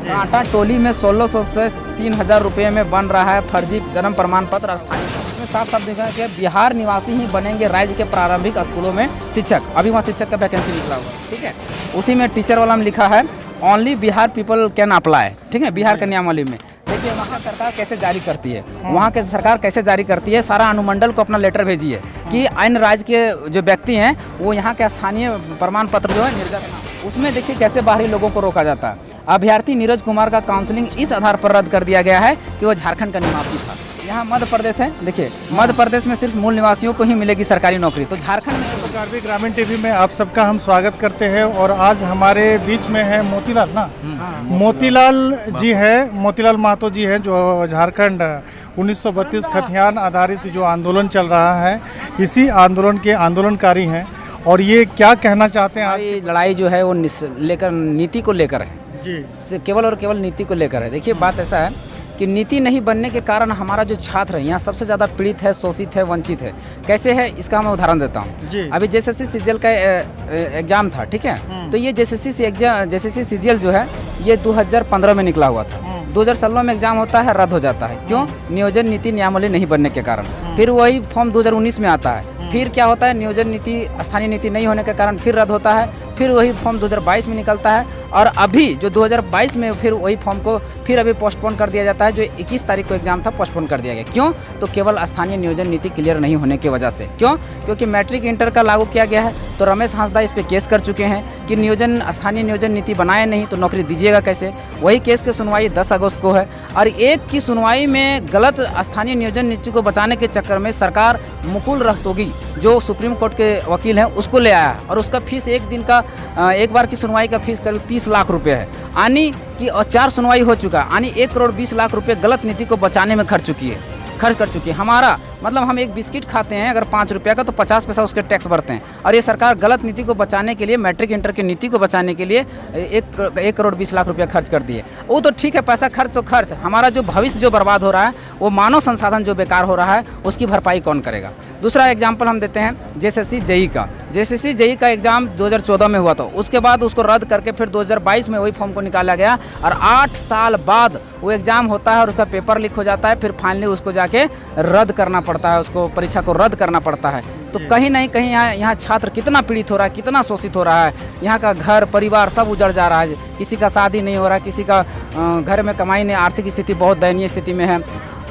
कांटा टोली में 1600 से 3000 रुपये में बन रहा है फर्जी जन्म प्रमाण पत्र स्थानीय। इसमें साफ साफ देखा कि बिहार निवासी ही बनेंगे राज्य के प्रारंभिक स्कूलों में शिक्षक। अभी वहाँ शिक्षक का वैकेंसी निकला हुआ है, ठीक है। उसी में टीचर वाला में लिखा है only Bihar people can apply, ठीक है। बिहार के नियमावली में देखिए वहाँ सरकार कैसे जारी करती है, वहाँ के सरकार कैसे जारी करती है। सारा अनुमंडल को अपना लेटर भेजिए कि अन्य राज्य के जो व्यक्ति हैं वो यहाँ के स्थानीय प्रमाण पत्र जो है निर्गत, उसमें देखिए कैसे बाहरी लोगों को रोका जाता है। अभ्यर्थी नीरज कुमार का काउंसलिंग इस आधार पर रद्द कर दिया गया है कि वो झारखंड का निवासी था। यहाँ मध्य प्रदेश है, देखिए मध्य प्रदेश में सिर्फ मूल निवासियों को ही मिलेगी सरकारी नौकरी, तो झारखंड में कार्बी ग्रामीण टीवी में आप सबका हम स्वागत करते हैं। और आज हमारे बीच में है मोतीलाल ना, मोतीलाल जी है, मोतीलाल महतो जी है, जो झारखंड 1932 खतियान आधारित जो आंदोलन चल रहा है, इसी आंदोलन के आंदोलनकारी हैं। और ये क्या कहना चाहते हैं? आज लड़ाई जो है वो लेकर नीति को लेकर है जी, केवल और केवल नीति को लेकर है। देखिए बात ऐसा है कि नीति नहीं बनने के कारण हमारा जो छात्र है यहाँ सबसे ज़्यादा पीड़ित है, शोषित है, वंचित है। कैसे है इसका मैं उदाहरण देता हूँ। अभी जेएसएससी सीजीएल का एग्जाम था, ठीक है। तो ये जेएसएससी सीजीएल जो है ये 2015 में निकला हुआ था। 2016 में एग्जाम होता है, रद्द हो जाता है। क्यों? नियोजन नीति नियमावली नहीं बनने के कारण। फिर वही फॉर्म 2019 में आता है, फिर क्या होता है, नियोजन नीति स्थानीय नीति नहीं होने के कारण फिर रद्द होता है। फिर वही फॉर्म 2022 में निकलता है और अभी जो 2022 में फिर वही फॉर्म को फिर अभी पोस्टपोन कर दिया जाता है। जो 21 तारीख को एग्जाम था पोस्टपोन कर दिया गया। क्यों? तो केवल स्थानीय नियोजन नीति क्लियर नहीं होने की वजह से। क्यों? क्योंकि मैट्रिक इंटर का लागू किया गया है, तो रमेश हांसदा इस पर केस कर चुके हैं कि स्थानीय नियोजन नीति बनाए नहीं तो नौकरी दीजिएगा कैसे। वही केस की सुनवाई 10 अगस्त को है और एक की सुनवाई में गलत स्थानीय नियोजन नीति को बचाने के चक्कर में सरकार मुकुल रोहतगी जो सुप्रीम कोर्ट के वकील हैं उसको ले आया और उसका फीस एक बार की सुनवाई का फीस करीब 30 लाख रुपए है। यानी कि 4 सुनवाई हो चुका है, यानी 1 करोड़ 20 लाख रुपए गलत नीति को बचाने में खर्च कर चुकी है। हमारा मतलब हम एक बिस्किट खाते हैं अगर 5 रुपये का तो 50 पैसा उसके टैक्स भरते हैं। और ये सरकार गलत नीति को बचाने के लिए, मैट्रिक इंटर की नीति को बचाने के लिए 1 करोड़ 20 लाख रुपया खर्च कर दिए। वो तो ठीक है, पैसा खर्च तो खर्च, हमारा जो भविष्य जो बर्बाद हो रहा है, वो मानव संसाधन जो बेकार हो रहा है, उसकी भरपाई कौन करेगा। दूसरा एग्जाम्पल हम देते हैं जेएसएससी जेईई का। जेएसएससी जेईई का एग्जाम 2014 में हुआ था, उसके बाद उसको रद्द करके फिर 2022 में वही फॉर्म को निकाला गया और 8 साल बाद वो एग्जाम होता है और उसका पेपर लीक हो जाता है। फिर फाइनली उसको जाके रद्द करना पड़ता है, उसको परीक्षा को रद्द करना पड़ता है। तो कहीं नहीं कहीं यहाँ छात्र कितना पीड़ित हो रहा है, कितना शोषित हो रहा है। यहाँ का घर परिवार सब उजड़ जा रहा है, किसी का शादी नहीं हो रहा, किसी का घर में कमाई नहीं, आर्थिक स्थिति बहुत दयनीय स्थिति में है।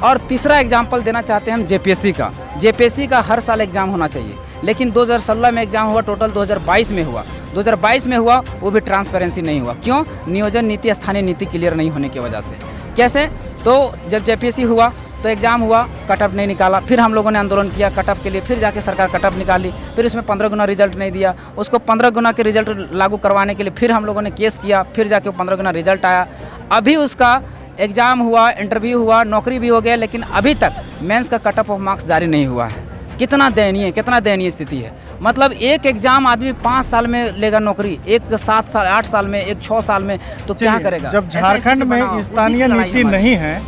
और तीसरा एग्जाम्पल देना चाहते हैं हम जेपीएससी का। जेपीएससी का हर साल एग्जाम होना चाहिए, लेकिन 2016 में एग्जाम हुआ, टोटल 2022 में हुआ। 2022 में हुआ वो भी ट्रांसपेरेंसी नहीं हुआ। क्यों? नियोजन नीति स्थानीय नीति क्लियर नहीं होने की वजह से। कैसे? तो जब जेपीएससी हुआ तो एग्जाम हुआ, कटअप नहीं निकाला, फिर हम लोगों ने आंदोलन किया कटअप के लिए, फिर जाके सरकार कटअप निकाली, फिर उसमें 15 गुना रिजल्ट नहीं दिया, उसको 15 गुना के रिजल्ट लागू करवाने के लिए फिर हम लोगों ने केस किया, फिर जाके 15 गुना रिजल्ट आया। अभी उसका एग्जाम हुआ, इंटरव्यू हुआ, नौकरी भी हो गया, लेकिन अभी तक मेंस का कटअप ऑफ मार्क्स जारी नहीं हुआ है। कितना दयनीय स्थिति है। मतलब एक एग्जाम आदमी 5 साल में लेगा नौकरी, एक 7 साल 8 साल में, एक 6 साल में, तो क्या करेगा। जब झारखंड में स्थानीय नीति नहीं है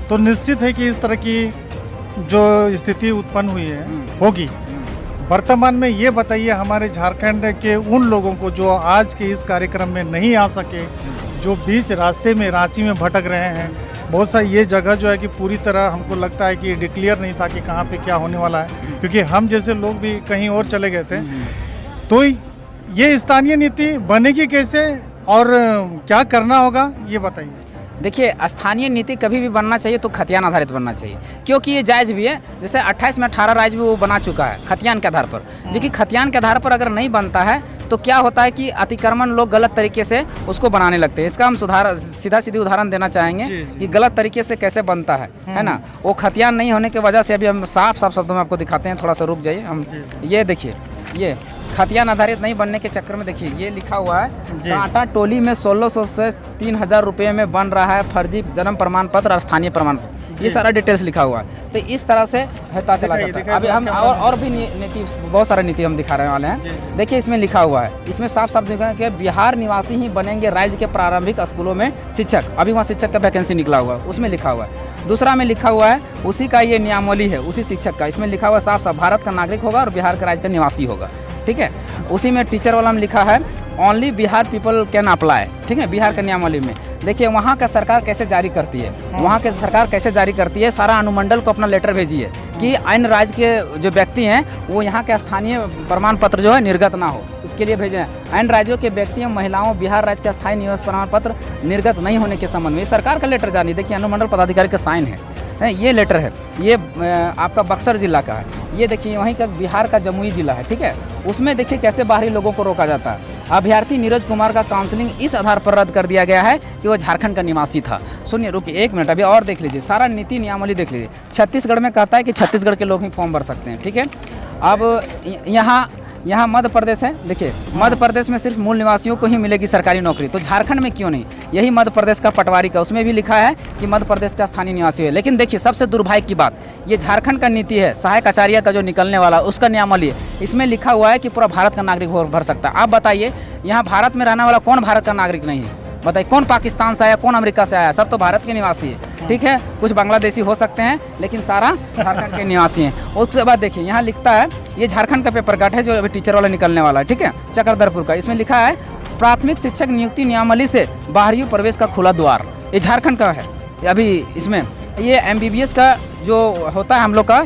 तो निश्चित है कि इस तरह की जो स्थिति उत्पन्न हुई है होगी। वर्तमान में ये बताइए हमारे झारखंड के उन लोगों को जो आज के इस कार्यक्रम में नहीं आ सके, जो बीच रास्ते में रांची में भटक रहे हैं। बहुत सारी ये जगह जो है कि पूरी तरह हमको लगता है कि डिक्लेयर नहीं था कि कहाँ पे क्या होने वाला है, क्योंकि हम जैसे लोग भी कहीं और चले गए थे। तो ये स्थानीय नीति बनेगी कैसे और क्या करना होगा, ये बताइए। देखिए स्थानीय नीति कभी भी बनना चाहिए तो खतियान आधारित बनना चाहिए, क्योंकि ये जायज़ भी है। जैसे 28 में 18 राज्य भी वो बना चुका है खतियान के आधार पर, जो कि खतियान के आधार पर अगर नहीं बनता है तो क्या होता है कि अतिक्रमण लोग गलत तरीके से उसको बनाने लगते हैं। इसका हम सीधा सीधी उदाहरण देना चाहेंगे कि गलत तरीके से कैसे बनता है ना। वो खतियान नहीं होने की वजह से अभी हम साफ शब्दों में आपको दिखाते हैं, थोड़ा सा रुक जाइए। हम ये देखिए, ये खतियान आधारित नहीं बनने के चक्कर में देखिए ये लिखा हुआ है कांटा टोली में 1600 से 3000 रुपये में बन रहा है फर्जी जन्म प्रमाण पत्र और स्थानीय प्रमाण पत्र। ये सारा डिटेल्स लिखा हुआ है। तो इस तरह से पता चला जाता है। अभी हम और भी नीति, बहुत सारे नीति हम दिखा रहे वाले हैं। देखिए इसमें लिखा हुआ है, इसमें साफ साफ लिखा है कि बिहार निवासी ही बनेंगे राज्य के प्रारंभिक स्कूलों में शिक्षक। अभी वहाँ शिक्षक का वैकेंसी निकला हुआ है, उसमें लिखा हुआ है। दूसरा में लिखा हुआ है उसी का ये नियमावली है, उसी शिक्षक का। इसमें लिखा हुआ साफ साफ भारत का नागरिक होगा और बिहार के राज्य का निवासी होगा। ठीक है। उसी में टीचर वाला में लिखा है only Bihar people can apply, ठीक है, बिहार के नियमावली में। देखिए वहाँ का सरकार कैसे जारी करती है, वहाँ के सरकार कैसे जारी करती है, सारा अनुमंडल को अपना लेटर भेजिए कि अन्य राज्य के जो व्यक्ति हैं वो यहाँ के स्थानीय प्रमाण पत्र जो है निर्गत ना हो, इसके लिए भेजे हैं। अन्य राज्यों के व्यक्तियों महिलाओं बिहार राज्य के स्थायी निवास प्रमाण पत्र निर्गत नहीं होने के संबंध में सरकार का लेटर जारी, देखिए अनुमंडल पदाधिकारी का साइन है, ये लेटर है। ये आपका बक्सर जिला का है, ये देखिए वहीं का बिहार का जमुई जिला है, ठीक है। उसमें देखिए कैसे बाहरी लोगों को रोका जाता है। अभ्यर्थी नीरज कुमार का काउंसलिंग इस आधार पर रद्द कर दिया गया है कि वो झारखंड का निवासी था। सुनिए रुकिए 1 मिनट, अभी और देख लीजिए, सारा नीति नियमावली देख लीजिए। छत्तीसगढ़ में कहता है कि छत्तीसगढ़ के लोग ही फॉर्म भर सकते हैं, ठीक है। अब यहाँ मध्य प्रदेश है, देखिए मध्य प्रदेश में सिर्फ मूल निवासियों को ही मिलेगी सरकारी नौकरी, तो झारखंड में क्यों नहीं? यही मध्य प्रदेश का पटवारी का, उसमें भी लिखा है कि मध्य प्रदेश का स्थानीय निवासी है। लेकिन देखिए सबसे दुर्भाग्य की बात, ये झारखंड का नीति है, सहायक आचार्य का जो निकलने वाला उसका नियमावली है, इसमें लिखा हुआ है कि पूरा भारत का नागरिक भर सकता है। आप बताइए यहाँ भारत में रहने वाला कौन भारत का नागरिक नहीं है? बताइए कौन पाकिस्तान से आया, कौन अमेरिका से आया? सब तो भारत के निवासी है, ठीक है। कुछ बांग्लादेशी हो सकते हैं लेकिन सारा झारखंड के निवासी हैं। उसके बाद देखिए यहाँ लिखता है, ये झारखंड का पेपर कट है जो अभी टीचर वाला निकलने वाला है, ठीक है, चक्रधरपुर का। इसमें लिखा है प्राथमिक शिक्षक नियुक्ति नियमावली से बाहरी प्रवेश का खुला द्वार, ये झारखंड का है। अभी इसमें ये MBBS का जो होता है हम लोग का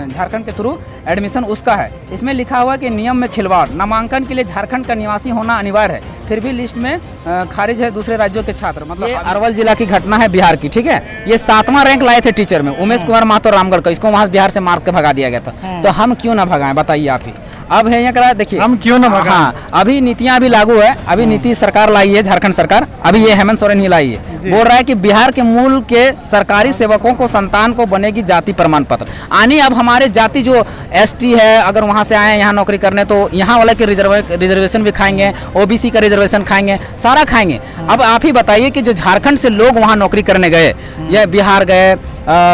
झारखंड के थ्रू एडमिशन, उसका है। इसमें लिखा हुआ है कि नियम में खिलवाड़, नामांकन के लिए झारखंड का निवासी होना अनिवार्य है, फिर भी लिस्ट में खारिज है दूसरे राज्यों के छात्र। मतलब ये अरवल जिला की घटना है बिहार की, ठीक है। ये 7वां रैंक लाए थे टीचर में, उमेश कुमार महतो रामगढ़ का, इसको वहाँ बिहार से मार के भगा दिया गया था। तो हम क्यों ना भगाएं, बताइए आप ही। अब है यहाँ करा, देखिए हम क्यों ना भगाएं। हाँ, अभी नीतियाँ अभी लागू है, अभी नीति सरकार लाई है, झारखंड सरकार, अभी ये हेमंत सोरेन ही लाई है। बोल रहा है कि बिहार के मूल के सरकारी सेवकों को संतान को बनेगी जाति प्रमाण पत्र आनी। अब हमारे जाति जो ST है, अगर वहाँ से आए यहाँ नौकरी करने, तो यहाँ वाले के रिजर्वेशन भी खाएंगे, OBC का रिजर्वेशन खाएंगे, सारा खाएंगे। अब आप ही बताइए कि जो झारखंड से लोग वहाँ नौकरी करने गए, या बिहार गए,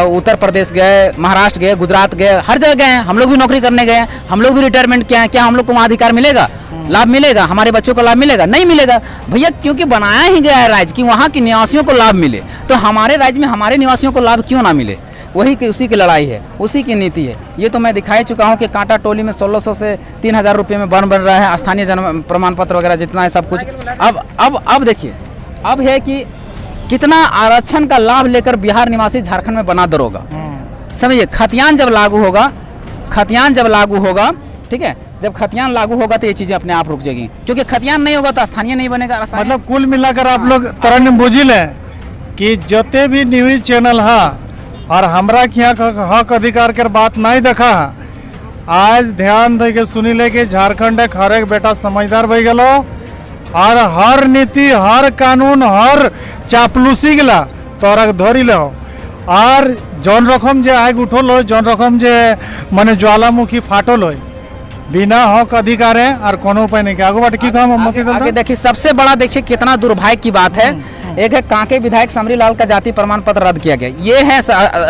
उत्तर प्रदेश गए, महाराष्ट्र गए, गुजरात गए, हर जगह गए हैं, हम लोग भी नौकरी करने गए हैं, हम लोग भी रिटायरमेंट किया है, क्या हम लोग को वहाँ अधिकार मिलेगा, लाभ मिलेगा? हमारे बच्चों को लाभ मिलेगा? नहीं मिलेगा भैया, क्योंकि बनाया ही गया है राज्य कि वहाँ के निवासियों को लाभ मिले। तो हमारे राज्य में हमारे निवासियों को लाभ क्यों ना मिले? वही की उसी की लड़ाई है, उसी की नीति है। ये तो मैं दिखाई चुका हूँ कि कांटा टोली में 1600 से 3000 रुपये में बन रहा है, स्थानीय जन्म प्रमाण पत्र वगैरह जितना है सब कुछ। अब देखिए, अब है कि कितना आरक्षण का लाभ लेकर बिहार निवासी झारखंड में बना दरोगा। समझिए, खतियान जब लागू होगा, ठीक है, जब खतियान लागू होगा तो ये चीजें अपने आप रुक जाएगी, क्योंकि खतियान नहीं होगा तो स्थानीय नहीं बनेगा। मतलब कुल मिलाकर आप लोग तरह बुझी लें कि जते भी न्यूज चैनल है और हमरा के यहाँ हक अधिकार के बात नहीं देखा, आज ध्यान दे के सुनी ले कि झारखंड एक हर एक बेटा समझदार बन गलो और हर नीति, हर कानून, हर चापलूसी गला तोरा धरी लो। और जौन रकम जे आग उठल हो, जौन रकम जे माने ज्वालामुखी फाटल हो, बिना हक अधिकार है और कोनो उपाय नहीं। आगे बात की काम आगे देखिए, सबसे बड़ा देखिए कितना दुर्भाग्य की बात है। एक है कांके विधायक समरी लाल का जाति प्रमाण पत्र रद्द किया गया। ये है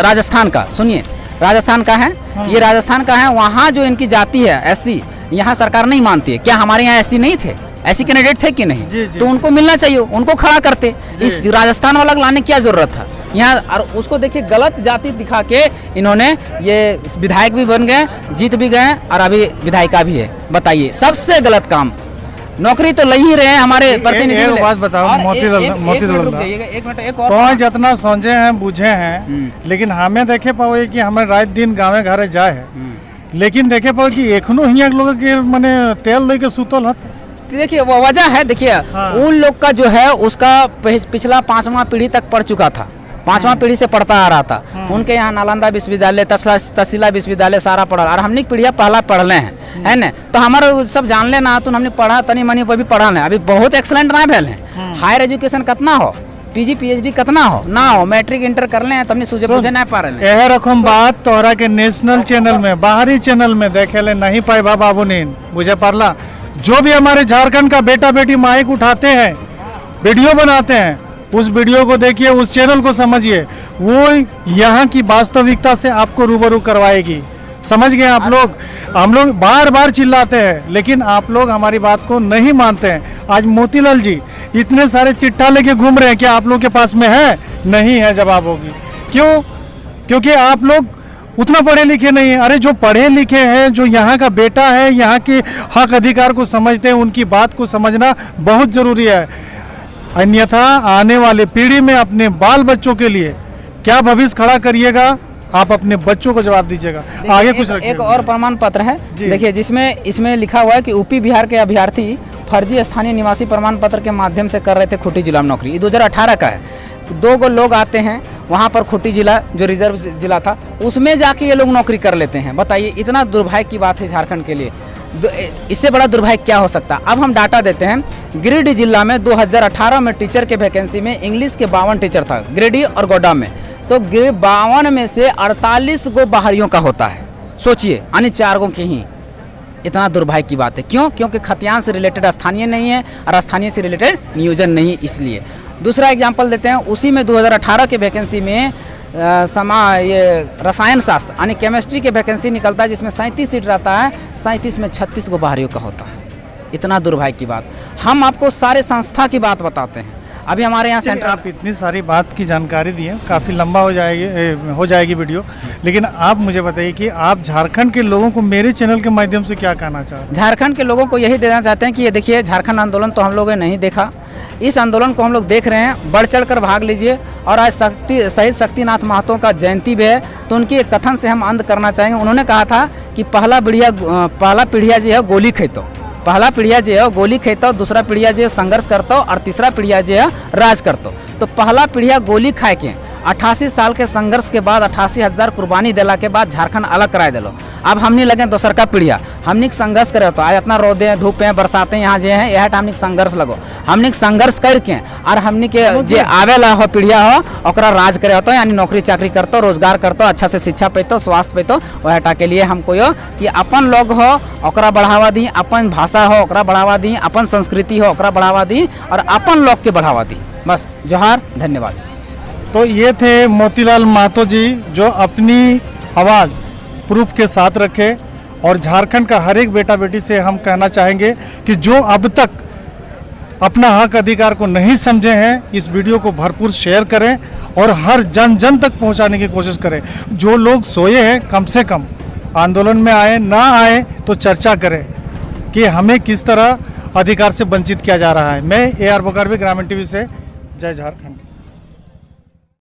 राजस्थान का, सुनिए राजस्थान का है, ये राजस्थान का है। वहाँ जो इनकी जाति है SC, यहाँ सरकार नहीं मानती है। क्या हमारे यहाँ SC नहीं थे? ऐसी कैंडिडेट थे कि नहीं? जी। तो उनको मिलना चाहिए, उनको खड़ा करते। इस राजस्थान वाला लाने की क्या जरूरत था यहाँ? और उसको देखिए गलत जाति दिखा के इन्होंने ये विधायक भी बन गए, जीत भी गए और अभी विधायिका भी है। बताइए, सबसे गलत काम। नौकरी तो ले ही रहे हैं हमारे प्रतिनिधि। एक बात बताओ तो जितना समझे हैं, बुझे हैं, लेकिन हमें देखे पाओ कि हमें रात दिन गाँव घरे जाए है, लेकिन देखे पाओ कि एखनो हियाँ लोग के माने तेल दे के सुतल है। देखिए वो वजह है, देखिए उन लोग का जो है उसका पिछला 5वां पीढ़ी तक पढ़ चुका था, 5वां पीढ़ी से पढ़ता आ रहा था। उनके यहाँ नालंदा विश्वविद्यालय, तक्षशिला विश्वविद्यालय सारा पढ़ा, और हमने पीढ़ियाँ पहला पढ़ले हैं, है ना। तो हमारे सब जान लेना, तो हमने पढ़ा तनी मनी पर भी पढ़ा है, अभी बहुत एक्सलेंट ना भेल है। हायर एजुकेशन कितना हो, PG PhD कितना हो ना हो, मैट्रिक इंटर कर ले तो हमने सूझे नहीं पा रहे। यह रकम बात तोहरा के नेशनल चैनल में, बाहरी चैनल में देखे ले नहीं पाए बाबू ने, मुझे पारला। जो भी हमारे झारखंड का बेटा बेटी माइक उठाते हैं, वीडियो बनाते हैं, उस वीडियो को देखिए, उस चैनल को समझिए, वो यहाँ की वास्तविकता से आपको रूबरू करवाएगी। समझ गए आप लोग? हम लोग बार बार चिल्लाते हैं, लेकिन आप लोग हमारी बात को नहीं मानते हैं। आज मोतीलाल जी इतने सारे चिट्ठा लेके घूम रहे हैं, क्या आप लोग के पास में है? नहीं है, जवाब होगी। क्यों? क्योंकि आप लोग उतना पढ़े लिखे नहीं है। अरे जो पढ़े लिखे हैं, जो यहाँ का बेटा है, यहाँ के हक अधिकार को समझते हैं, उनकी बात को समझना बहुत ज़रूरी है। अन्यथा आने वाले पीढ़ी में अपने बाल बच्चों के लिए क्या भविष्य खड़ा करिएगा, आप अपने बच्चों को जवाब दीजिएगा। आगे कुछ रखिए। एक और प्रमाण पत्र है, देखिए, जिसमें इसमें लिखा हुआ है कि यूपी बिहार के अभ्यर्थी फर्जी स्थानीय निवासी प्रमाण पत्र के माध्यम से कर रहे थे खूंटी जिला में नौकरी। ये 2018 का है। 2 लोग आते हैं वहाँ पर, खूंटी जिला जो रिजर्व जिला था, उसमें जाके ये लोग नौकरी कर लेते हैं। बताइए, इतना दुर्भाग्य की बात है झारखंड के लिए। इससे बड़ा दुर्भाग्य क्या हो सकता है। अब हम डाटा देते हैं। गिरिडीह जिला में 2018 में टीचर के वैकेंसी में इंग्लिश के 52 टीचर था, गिरिडीह और गोड्डा में। तो 52 में से 48 गो बाहरियों का होता है। सोचिए, यानी 4 गो के ही। इतना दुर्भाग्य की बात है। क्यों? क्योंकि खतियान से रिलेटेड स्थानीय नहीं है और स्थानीय से रिलेटेड नियोजन नहीं, इसलिए। दूसरा एग्जाम्पल देते हैं, उसी में 2018 के वैकेंसी में ये रसायन शास्त्र यानी केमिस्ट्री के वैकेंसी निकलता है, जिसमें 37 सीट रहता है। 37 में 36 गो बाहरियों का होता है। इतना दुर्भाग्य की बात। हम आपको सारे संस्था की बात बताते हैं। अभी हमारे यहाँ सेंटर, आप इतनी सारी बात की जानकारी दी है, काफ़ी लंबा हो जाएगी वीडियो, लेकिन आप मुझे बताइए कि आप झारखंड के लोगों को मेरे चैनल के माध्यम से क्या कहना चाहते हैं? झारखंड के लोगों को यही देना चाहते हैं कि ये देखिए, झारखंड आंदोलन तो हम लोगों ने नहीं देखा, इस आंदोलन को हम लोग देख रहे हैं। बढ़ चढ़ कर भाग लीजिए। और आज शहीद शक्तिनाथ महतो का जयंती भी है, तो उनके एक कथन से हम अंत करना चाहेंगे। उन्होंने कहा था कि पहला पीढ़िया जो है गोली खेतो, पहला पीढ़िया जो है गोली खेतो, दूसरा पीढ़िया जो है संघर्ष करतो और तीसरा पीढ़िया जो है राज करतो। तो पहला पीढ़िया गोली खाए के 88 साल के संघर्ष के बाद 88,000 कुर्बानी दिला के बाद झारखंड अलग कराए दिलो। अब हमने लगे दोसर का पीढ़िया, हमने संघर्ष करे तो आज इतना रोदे धूप हैं बरसाते यहाँ जे हैं, यह हमने संघर्ष लगो, हमने संघर्ष करके और हमने के जे आवेला हो पीढ़िया हो ओकरा राज करे होतो, यानी नौकरी चाकरी करतो, रोजगार करतो, अच्छा से शिक्षा पैतो, स्वास्थ्य पैतो। वह के लिए हमको यो कि अपन लोग हो ओकरा बढ़ावा दी, अपन भाषा हो ओकरा बढ़ावा दी, अपन संस्कृति हो ओकरा बढ़ावा दी और अपन लोग के बढ़ावा दी। बस, जोहार, धन्यवाद। तो ये थे मोतीलाल महतो जी, जो अपनी आवाज़ प्रूफ के साथ रखे। और झारखंड का हर एक बेटा बेटी से हम कहना चाहेंगे कि जो अब तक अपना हक अधिकार को नहीं समझे हैं, इस वीडियो को भरपूर शेयर करें और हर जन जन तक पहुंचाने की कोशिश करें। जो लोग सोए हैं, कम से कम आंदोलन में आए, ना आए तो चर्चा करें कि हमें किस तरह अधिकार से वंचित किया जा रहा है। मैं AR बोकारवी, ग्रामीण टीवी से। जय झारखंड।